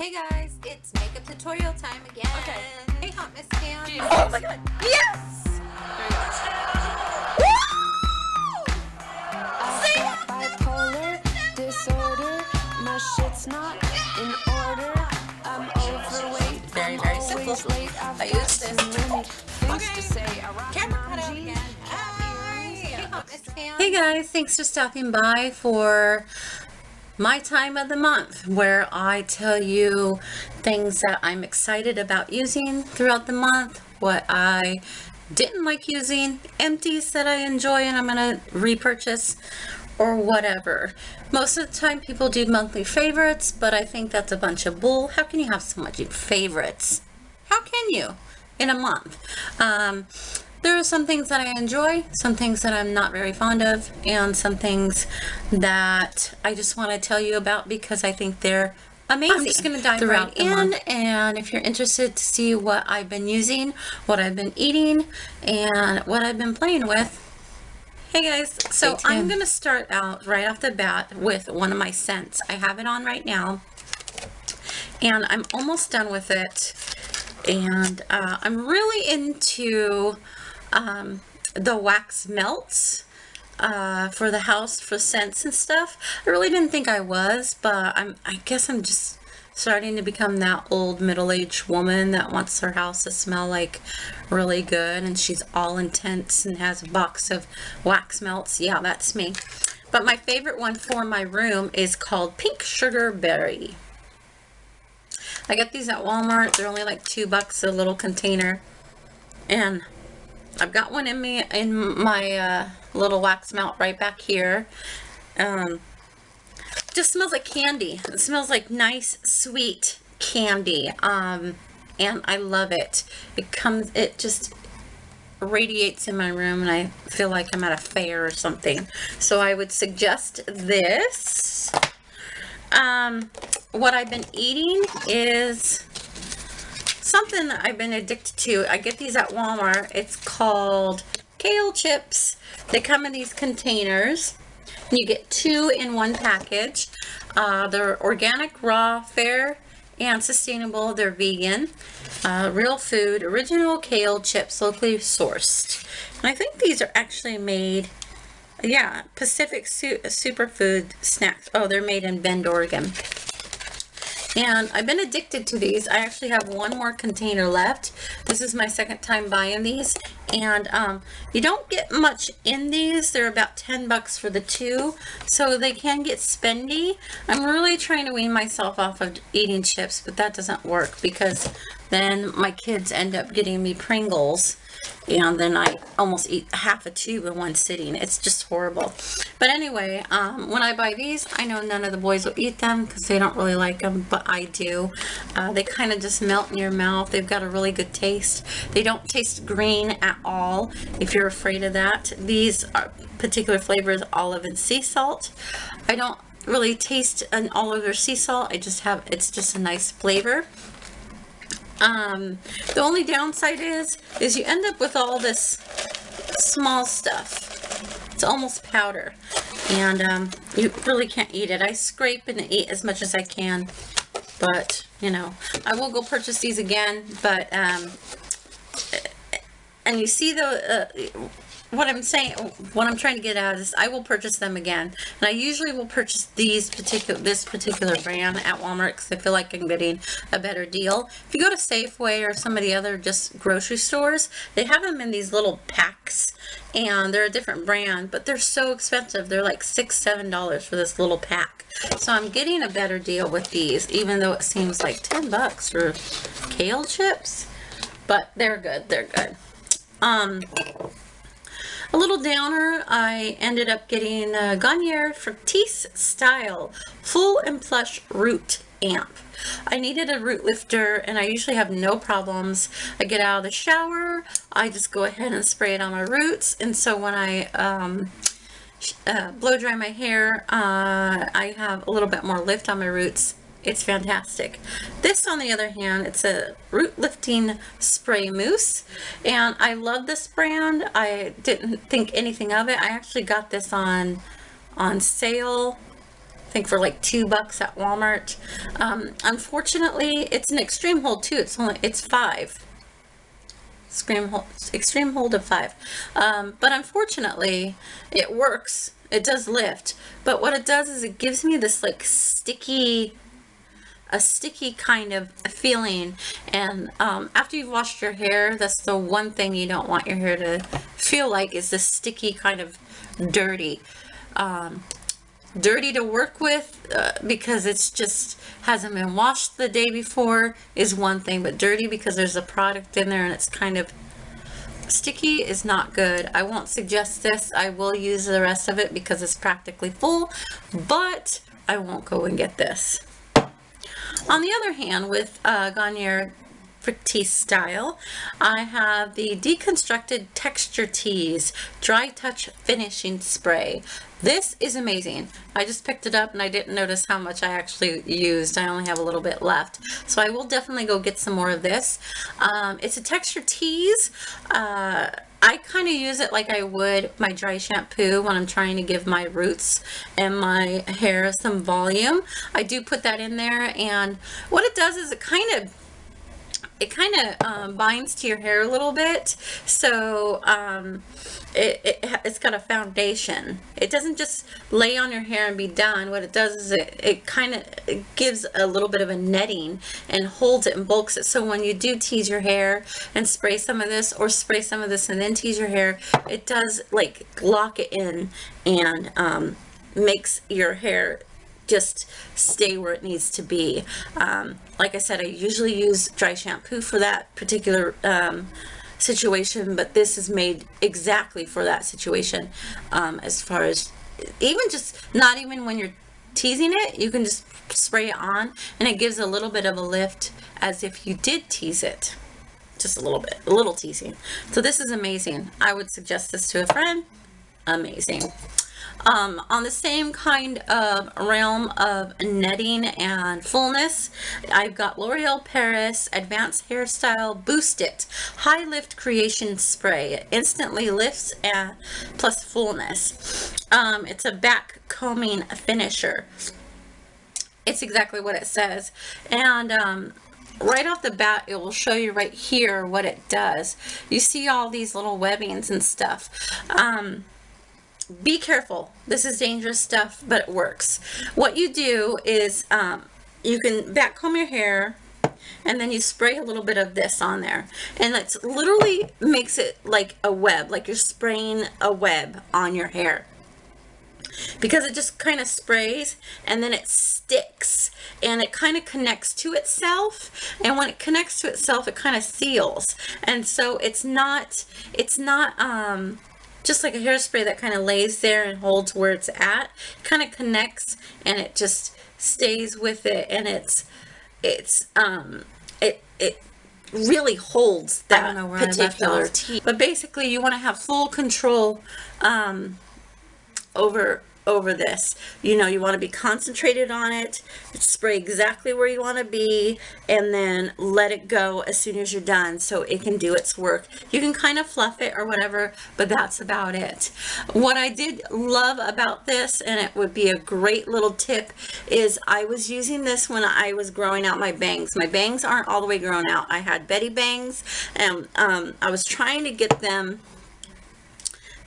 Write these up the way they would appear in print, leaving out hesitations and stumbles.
Hey guys, it's makeup tutorial time again. Okay. Hey Hot Miss Cam. Oh my god. Yes! There you I've got bipolar disorder. My shit's not in order. I'm overweight. Very, I'm very always simple. late. I've I got use this. too many things to say. I rock Camera my cut out jeans, again. cat earrings. Hey Hot Miss Cam. Hey guys, thanks for stopping by for my time of the month where I tell you things that I'm excited about using throughout the month, what I didn't like using, empties that I enjoy and I'm going to repurchase or whatever. Most of the time people do monthly favorites, but I think that's a bunch of bull. How can you have so much favorites? How can you in a month? There are some things that I enjoy, some things that I'm not very fond of, and some things that I just want to tell you about because I think they're amazing. I'm just going to dive right in, and if you're interested to see what I've been using, what I've been eating, and what I've been playing with, hey guys, so I'm going to start out right off the bat with one of my scents. I have it on right now, and I'm almost done with it, and I'm really into the wax melts for the house for scents and stuff. I really didn't think I was, but I guess I'm just starting to become that old middle-aged woman that wants her house to smell like really good, and she's all intense and has a box of wax melts. Yeah, that's me. But my favorite one for my room is called Pink Sugar Berry. I get these at Walmart. They're only like $2 a little container, and I've got one in my little wax melt right back here. Just smells like candy. It smells like nice, sweet candy. And I love it. It just radiates in my room, and I feel like I'm at a fair or something. So I would suggest this. What I've been eating is something that I've been addicted to. I get these at Walmart. It's called kale chips. They come in these containers. You get 2 in one package. They're organic, raw, fair, and sustainable. They're vegan, real food, original kale chips, locally sourced. And I think these are actually made, yeah, Pacific Superfood Snacks. Oh, they're made in Bend, Oregon. And I've been addicted to these. I actually have one more container left. This is my second time buying these. And you don't get much in these. They're about $10 for the 2. So they can get spendy. I'm really trying to wean myself off of eating chips, but that doesn't work because then my kids end up getting me Pringles. And then I almost eat half a tube in one sitting. It's just horrible. But anyway, when I buy these, I know none of the boys will eat them because they don't really like them, but I do. They kind of just melt in your mouth. They've got a really good taste. They don't taste green at all, if you're afraid of that. These are particular flavors, olive and sea salt. I don't really taste an olive or sea salt. It's just a nice flavor. The only downside is you end up with all this small stuff. It's almost powder, and you really can't eat it. I scrape and eat as much as I can, but you know, I will go purchase these again. But and you see what I'm saying, what I'm trying to get at is I will purchase them again. And I usually will purchase this particular brand at Walmart because I feel like I'm getting a better deal. If you go to Safeway or some of the other just grocery stores, they have them in these little packs, and they're a different brand, but they're so expensive. They're like $6, $7 for this little pack. So I'm getting a better deal with these, even though it seems like $10 for kale chips, but they're good. They're good. A little downer, I ended up getting Garnier Fructis Style Full and Plush Root Amp. I needed a root lifter, and I usually have no problems. I get out of the shower, I just go ahead and spray it on my roots, and so when I blow dry my hair, I have a little bit more lift on my roots. It's fantastic. This, on the other hand, it's a root lifting spray mousse, and I love this brand. I didn't think anything of it. I actually got this on sale think for like $2 at Walmart. Unfortunately, it's an extreme hold too. It's 5. Extreme hold of 5. But unfortunately, it works. It does lift. But what it does is it gives me this like sticky kind of feeling, and after you've washed your hair, that's the one thing you don't want your hair to feel like, is this sticky kind of dirty. Dirty to work with because it's just hasn't been washed the day before is one thing, but dirty because there's a product in there and it's kind of sticky is not good. I won't suggest this. I will use the rest of it because it's practically full, but I won't go and get this. On the other hand, with Garnier Fric style, I have the Deconstructed Texture Tease Dry Touch Finishing Spray. This is amazing. I just picked it up and I didn't notice how much I actually used. I only have a little bit left. So I will definitely go get some more of this. It's a texture tease. I kind of use it like I would my dry shampoo when I'm trying to give my roots and my hair some volume. I do put that in there, and what it does is it kind of binds to your hair a little bit, so it's got a foundation. It doesn't just lay on your hair and be done. What it does is it kind of gives a little bit of a netting and holds it and bulks it, so when you do tease your hair and spray some of this, or spray some of this and then tease your hair, it does like lock it in and makes your hair just stay where it needs to be. Like I said, I usually use dry shampoo for that particular situation, but this is made exactly for that situation. As far as not even when you're teasing it, you can just spray it on and it gives a little bit of a lift as if you did tease it. Just a little teasing. So this is amazing. I would suggest this to a friend. Amazing. On the same kind of realm of netting and fullness, I've got L'Oreal Paris Advanced Hairstyle Boost It High Lift Creation Spray. It instantly lifts and plus fullness. It's a back combing finisher. It's exactly what it says. And right off the bat, it will show you right here what it does. You see all these little webbings and stuff. Be careful. This is dangerous stuff, but it works. What you do is you can back comb your hair, and then you spray a little bit of this on there, and it literally makes it like a web, like you're spraying a web on your hair, because it just kind of sprays and then it sticks and it kind of connects to itself, and when it connects to itself it kind of seals, and so it's not just like a hairspray that kind of lays there and holds where it's at. It kind of connects and it just stays with it, and it really holds that particular tea. But basically you want to have full control over this. You know, you want to be concentrated on it, spray exactly where you want to be, and then let it go as soon as you're done so it can do its work. You can kind of fluff it or whatever, but that's about it. What I did love about this, and it would be a great little tip, is I was using this when I was growing out my bangs. My bangs aren't all the way grown out. I had Betty bangs, and I was trying to get them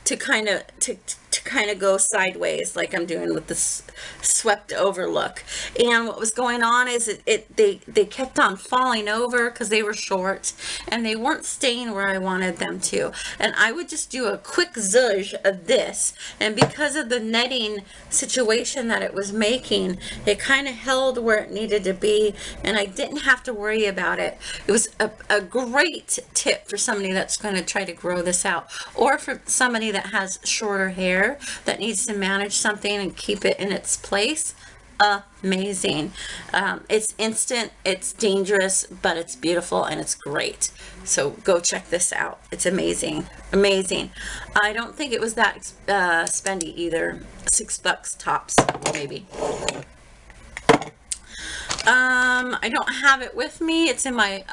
to kind of go sideways, like I'm doing with this swept over look. And what was going on is they kept on falling over because they were short and they weren't staying where I wanted them to. And I would just do a quick zhuzh of this, and because of the netting situation that it was making, it kind of held where it needed to be, and I didn't have to worry about it. It was a great tip for somebody that's going to try to grow this out, or for somebody that has shorter hair that needs to manage something and keep it in its place. Amazing. It's instant, it's dangerous, but it's beautiful and it's great. So go check this out. It's amazing. Amazing. I don't think it was that spendy either. $6 tops, maybe. I don't have it with me. It's in my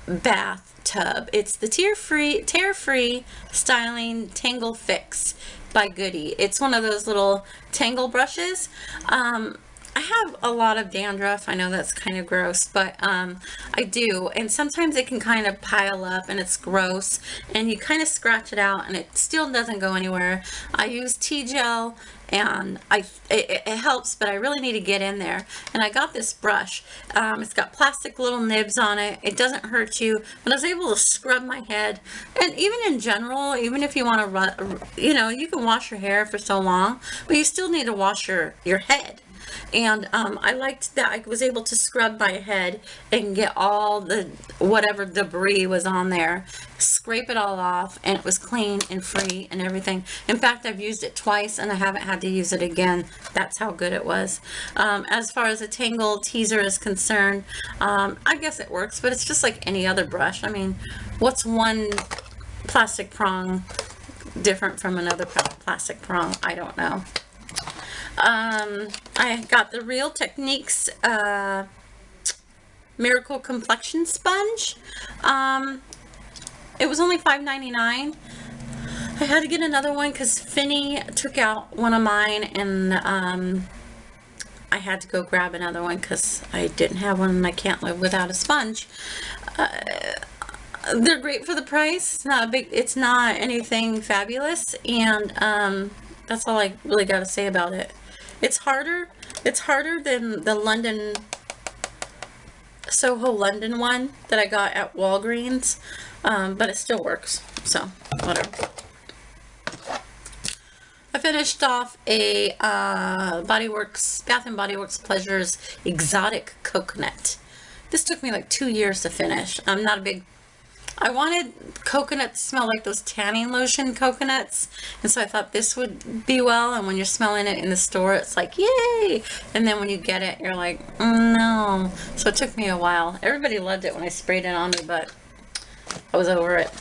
bathtub. It's the tear-free styling tangle fix by Goody. It's one of those little tangle brushes. I have a lot of dandruff. I know that's kind of gross, but I do. And sometimes it can kind of pile up and it's gross. And you kind of scratch it out and it still doesn't go anywhere. I use tea gel and it helps, but I really need to get in there. And I got this brush. It's got plastic little nibs on it. It doesn't hurt you. But I was able to scrub my head. And even in general, even if you want to, you know, you can wash your hair for so long, but you still need to wash your head. And I liked that I was able to scrub my head and get all the whatever debris was on there, scrape it all off, and it was clean and free and everything. In fact, I've used it twice and I haven't had to use it again. That's how good it was. As far as a Tangle teaser is concerned, I guess it works, but it's just like any other brush. I mean, what's one plastic prong different from another plastic prong? I don't know. I got the Real Techniques Miracle Complexion Sponge. It was only $5.99. I had to get another one because Finny took out one of mine, and I had to go grab another one because I didn't have one and I can't live without a sponge. They're great for the price. It's not anything fabulous, and that's all I really got to say about it. It's harder than the Soho London one that I got at Walgreens, but it still works, so whatever. I finished off a Bath & Body Works Pleasures Exotic Coconut. This took me like 2 years to finish. I'm not a big... I wanted coconut to smell like those tanning lotion coconuts, and so I thought this would be well, and when you're smelling it in the store, it's like, yay! And then when you get it, you're like, no. So it took me a while. Everybody loved it when I sprayed it on me, but I was over it.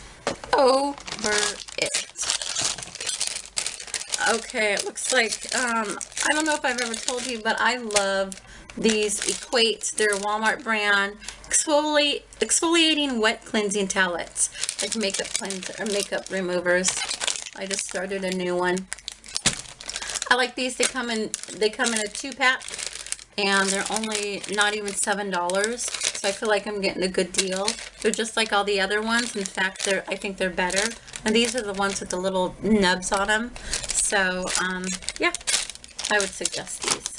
Okay, it looks like, I don't know if I've ever told you, but I love these Equate. They're a Walmart brand exfoliating wet cleansing towelettes, like makeup cleanser or makeup removers. I just started a new one. I like these. They come in a 2-pack, and they're only not even $7. So I feel like I'm getting a good deal. They're just like all the other ones. In fact, I think they're better. And these are the ones with the little nubs on them. So yeah, I would suggest these.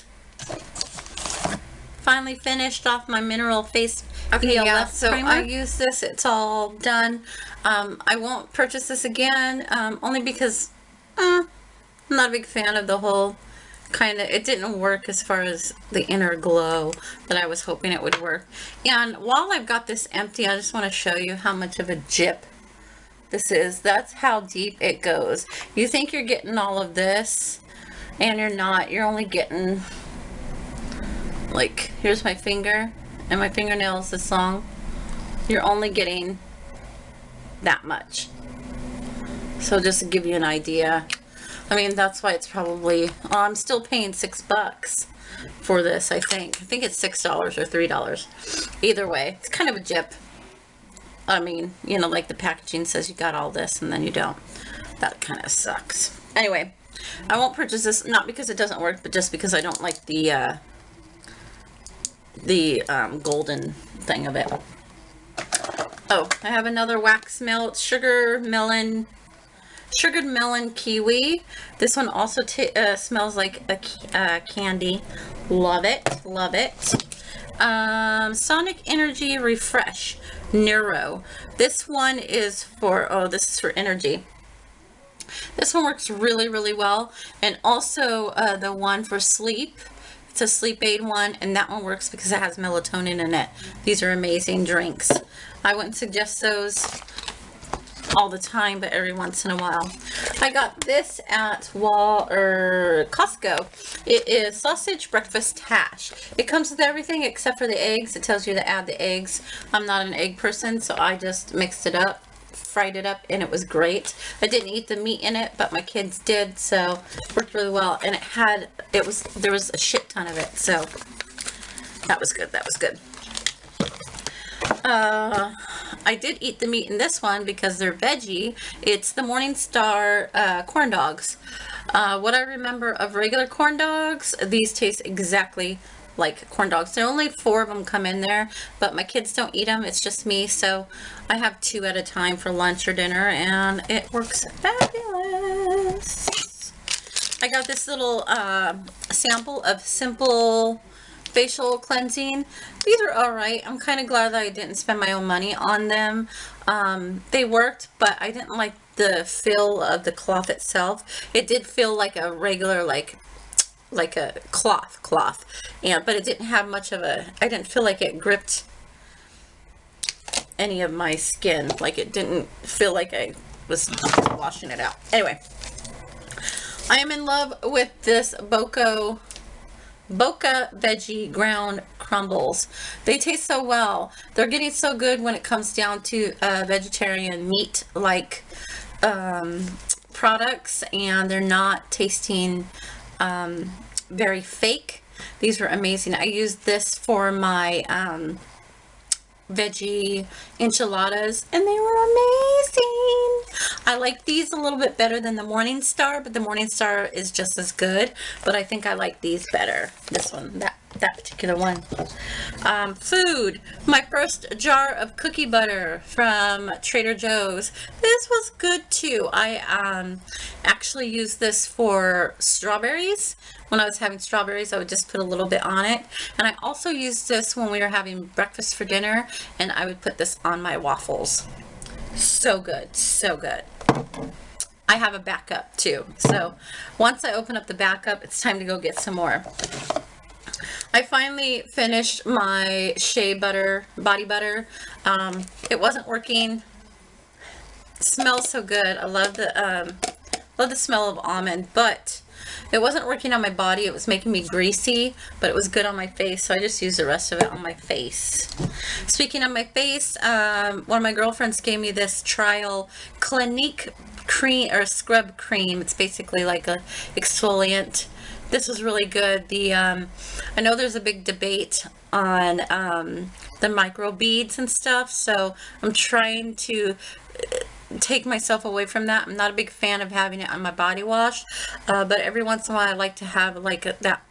Finally finished off my mineral face ELF so primer. I use this. It's all done. I won't purchase this again, only because I'm not a big fan of the whole kind of, it didn't work as far as the inner glow that I was hoping it would work. And while I've got this empty, I just want to show you how much of a jip this is. That's how deep it goes. You think you're getting all of this, and you're not. You're only getting... like, here's my finger, and my fingernail is this long. You're only getting that much. So just to give you an idea. I mean, that's why it's probably, I'm still paying $6 for this, I think. I think it's $6 or $3. Either way, it's kind of a jip. I mean, you know, like the packaging says you got all this, and then you don't. That kind of sucks. Anyway, I won't purchase this, not because it doesn't work, but just because I don't like the golden thing of it. Oh, I have another wax melt, sugared melon kiwi. This one also smells like a candy. Love it, love it. Sonic Energy Refresh Neuro. This one is for, this is for energy. This one works really, really well. And also the one for sleep. It's a sleep aid one, and that one works because it has melatonin in it. These are amazing drinks. I wouldn't suggest those all the time, but every once in a while. I got this at Costco. It is sausage breakfast hash. It comes with everything except for the eggs. It tells you to add the eggs. I'm not an egg person, so I just mixed it up, fried it up, and it was great. I didn't eat the meat in it, but my kids did, so it worked really well. And there was a shit ton of it, so that was good. That was good. I did eat the meat in this one because they're veggie. It's the Morningstar corn dogs. What I remember of regular corn dogs, these taste exactly like corn dogs. There are only 4 of them come in there, but my kids don't eat them. It's just me, so I have 2 at a time for lunch or dinner, and it works fabulous. I got this little sample of Simple facial cleansing. These are alright. I'm kind of glad that I didn't spend my own money on them. They worked, but I didn't like the feel of the cloth itself. It did feel like a regular, like a cloth, but it didn't have much of a, I didn't feel like it gripped any of my skin. Like, it didn't feel like I was washing it out. Anyway, I am in love with this Boca Veggie Ground Crumbles. They taste so well. They're getting so good when it comes down to vegetarian meat like products, and they're not tasting very fake. These were amazing. I used this for my veggie enchiladas, and they were amazing. I like these a little bit better than the Morningstar, but the Morningstar is just as good, but I think I like these better. This one, that particular one. Food. My first jar of cookie butter from Trader Joe's. This was good too. I actually used this for strawberries. When I was having strawberries, I would just put a little bit on it. And I also used this when we were having breakfast for dinner, and I would put this on my waffles. So good, so good. I have a backup too. So once I open up the backup, it's time to go get some more. I finally finished my shea butter, body butter. It wasn't working. It smells so good. I love the smell of almond, but it wasn't working on my body. It was making me greasy, but it was good on my face, so I just used the rest of it on my face. Speaking of my face, one of my girlfriends gave me this trial Clinique cream or scrub cream. It's basically like a exfoliant. This was really good. I know there's a big debate on the micro beads and stuff, so I'm trying to take myself away from that. I'm not a big fan of having it on my body wash, but every once in a while I like to have like that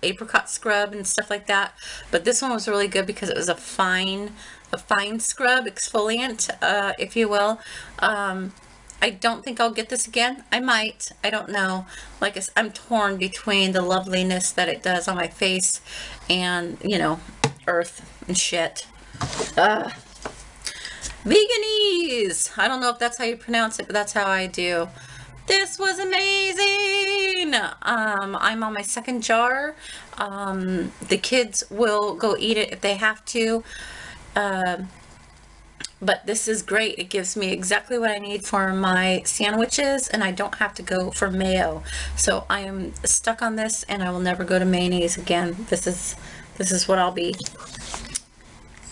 apricot scrub and stuff like that. But this one was really good because it was a fine scrub, exfoliant, if you will. I don't think I'll get this again. I might. I don't know. Like, I'm torn between the loveliness that it does on my face and, you know, earth and shit. Veganese! I don't know if that's how you pronounce it, but that's how I do. This was amazing! I'm on my 2nd jar. The kids will go eat it if they have to. But this is great. It gives me exactly what I need for my sandwiches, and I don't have to go for mayo. So I am stuck on this, and I will never go to mayonnaise again. This is what I'll be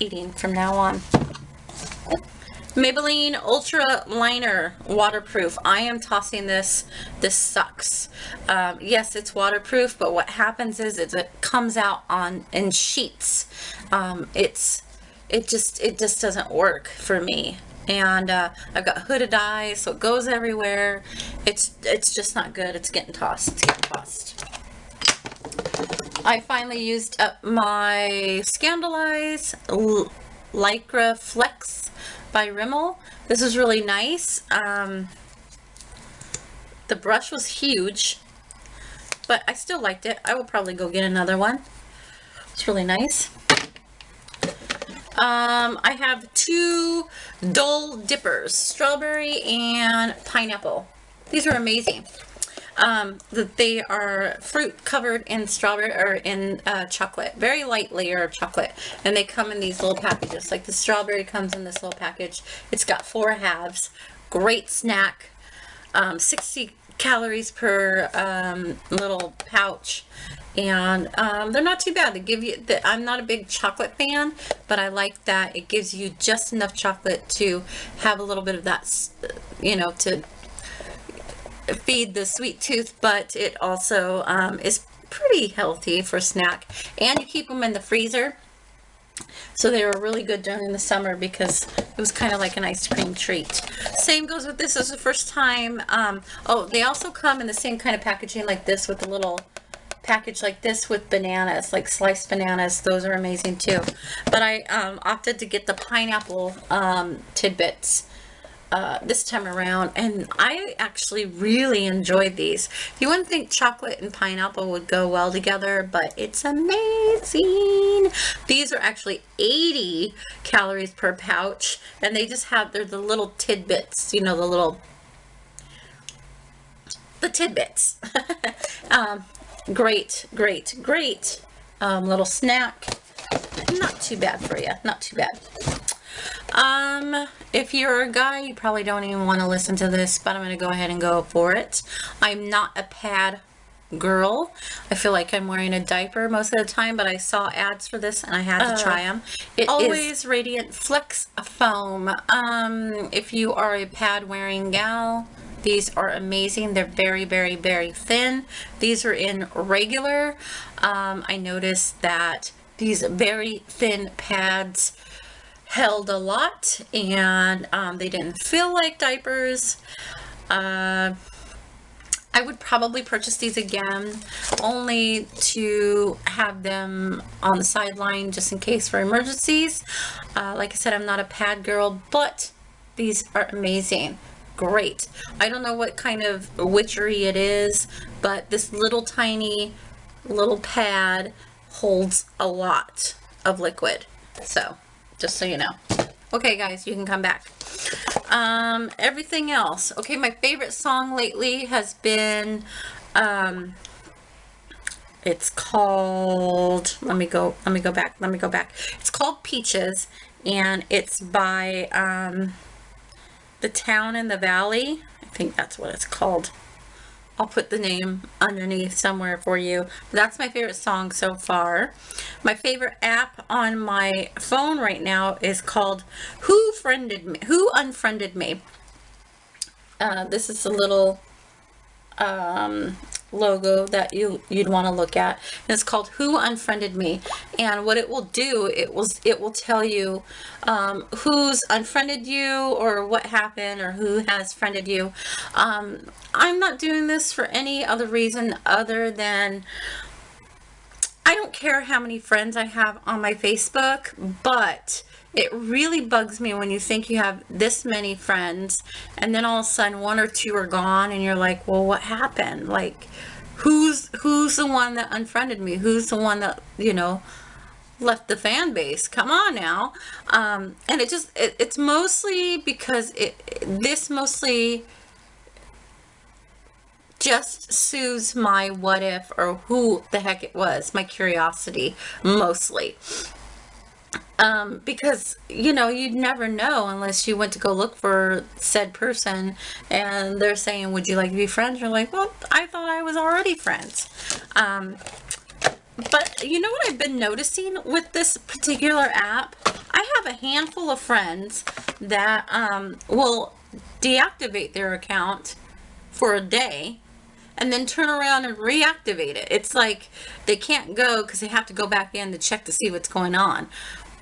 eating from now on. Maybelline Ultra Liner Waterproof. I am tossing this. This sucks. Yes, it's waterproof, but what happens is it comes out in sheets. It just doesn't work for me. And I've got hooded eyes, so it goes everywhere. It's just not good. It's getting tossed. It's getting tossed. I finally used up my Scandalize Lycra Flex by Rimmel. This is really nice. The brush was huge, but I still liked it. I will probably go get another one. It's really nice. I have 2 Dole Dippers, strawberry and pineapple. These are amazing. They are fruit covered in strawberry or in chocolate, very light layer of chocolate, and they come in these little packages. Like the strawberry comes in this little package. It's got 4 halves. Great snack. 60 calories per little pouch. And they're not too bad. They give you I'm not a big chocolate fan, but I like that it gives you just enough chocolate to have a little bit of that, you know, to feed the sweet tooth, but it also is pretty healthy for a snack. And you keep them in the freezer, so they were really good during the summer because It was kind of like an ice cream treat. Same goes with this. This is the first time. Oh, they also come in the same kind of packaging like this, with a little package like this with bananas, like sliced bananas. Those are amazing too. But I opted to get the pineapple tidbits this time around, and I actually really enjoyed these. You wouldn't think chocolate and pineapple would go well together, but it's amazing. These are actually 80 calories per pouch, and they just have, they're the little tidbits, you know, the tidbits. Great little snack. Not too bad for you, not too bad. If you're a guy, you probably don't even want to listen to this, but I'm going to go ahead and go for it. I'm not a pad girl. I feel like I'm wearing a diaper most of the time, but I saw ads for this and I had to try them. It is Radiant Flex Foam. If you are a pad wearing gal, these are amazing. They're very, very, very thin. These are in regular. I noticed that these very thin pads held a lot, and they didn't feel like diapers. I would probably purchase these again, only to have them on the sideline just in case for emergencies. Like I said, I'm not a pad girl, but these are amazing. Great. I don't know what kind of witchery it is, but this little tiny little pad holds a lot of liquid. So just so you know. Okay guys, you can come back. Everything else. Okay, my favorite song lately has been it's called, let me go back. It's called Peaches, and it's by The Town in the Valley. I think that's what it's called. I'll put the name underneath somewhere for you. That's my favorite song so far. My favorite app on my phone right now is called Who Unfriended Me. This is a little logo that you'd want to look at, and it's called Who Unfriended Me. And what it will do, it will tell you who's unfriended you, or what happened, or who has friended you. I'm not doing this for any other reason other than I don't care how many friends I have on my Facebook, but it really bugs me when you think you have this many friends and then all of a sudden one or two are gone and you're like, well, what happened? Like, who's the one that unfriended me? Who's the one that, you know, left the fan base? Come on now. And it's mostly because this mostly just soothes my what if, or who the heck it was, my curiosity mostly. Because, you know, you'd never know unless you went to go look for said person and they're saying, would you like to be friends? You're like, well, I thought I was already friends. But you know what I've been noticing with this particular app? I have a handful of friends that will deactivate their account for a day and then turn around and reactivate it. It's like they can't go because they have to go back in to check to see what's going on.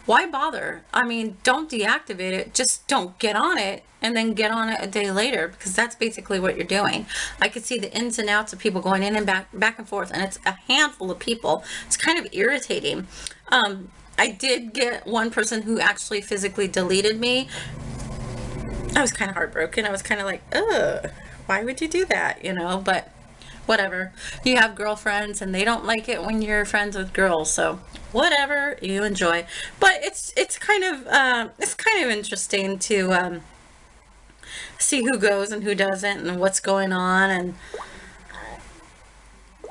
Why bother? I mean, don't deactivate it. Just don't get on it and then get on it a day later, because that's basically what you're doing. I could see the ins and outs of people going in and back and forth, and it's a handful of people. It's kind of irritating. I did get one person who actually physically deleted me. I was kind of heartbroken. I was kind of like, ugh, why would you do that? You know, but whatever. You have girlfriends and they don't like it when you're friends with girls, so whatever, you enjoy. But it's kind of interesting to see who goes and who doesn't and what's going on, and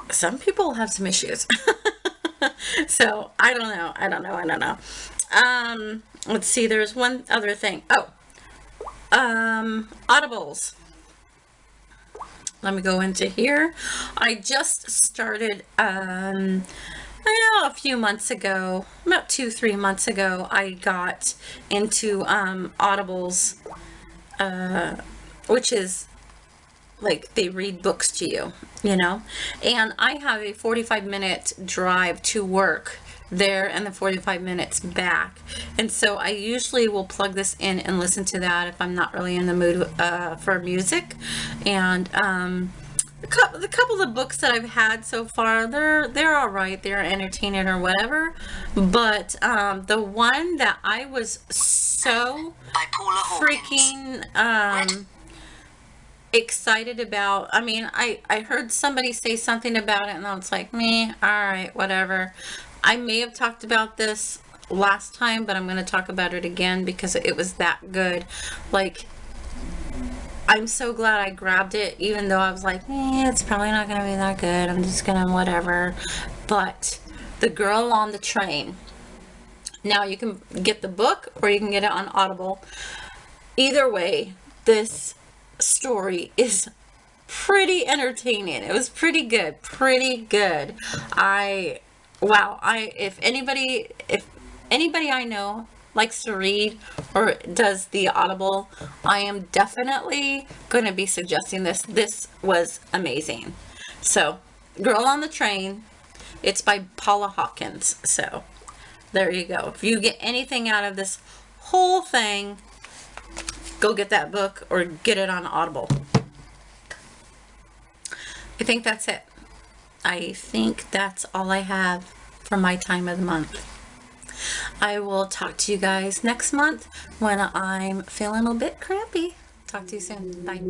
some people have some issues. So I don't know. Let's see, there's one other thing. Audibles. Let me go into here. I just started, a few months ago, about 2-3 months ago, I got into Audibles, which is like they read books to you, you know. And I have a 45-minute drive to work there and the 45 minutes back. And so I usually will plug this in and listen to that if I'm not really in the mood for music. And the couple of books that I've had so far, they're all right. They're entertaining or whatever. But the one that I was so freaking excited about, I mean, I heard somebody say something about it and I was like, me, all right, whatever. I may have talked about this last time, but I'm going to talk about it again because it was that good. Like, I'm so glad I grabbed it, even though I was like, it's probably not going to be that good. I'm just going to whatever. But The Girl on the Train. Now, you can get the book or you can get it on Audible. Either way, this story is pretty entertaining. It was pretty good. Pretty good. If anybody I know likes to read or does the Audible, I am definitely going to be suggesting this. This was amazing. So, Girl on the Train, it's by Paula Hawkins. So, there you go. If you get anything out of this whole thing, go get that book or get it on Audible. I think that's it. I think that's all I have for my time of the month. I will talk to you guys next month when I'm feeling a bit crappy. Talk to you soon. Bye.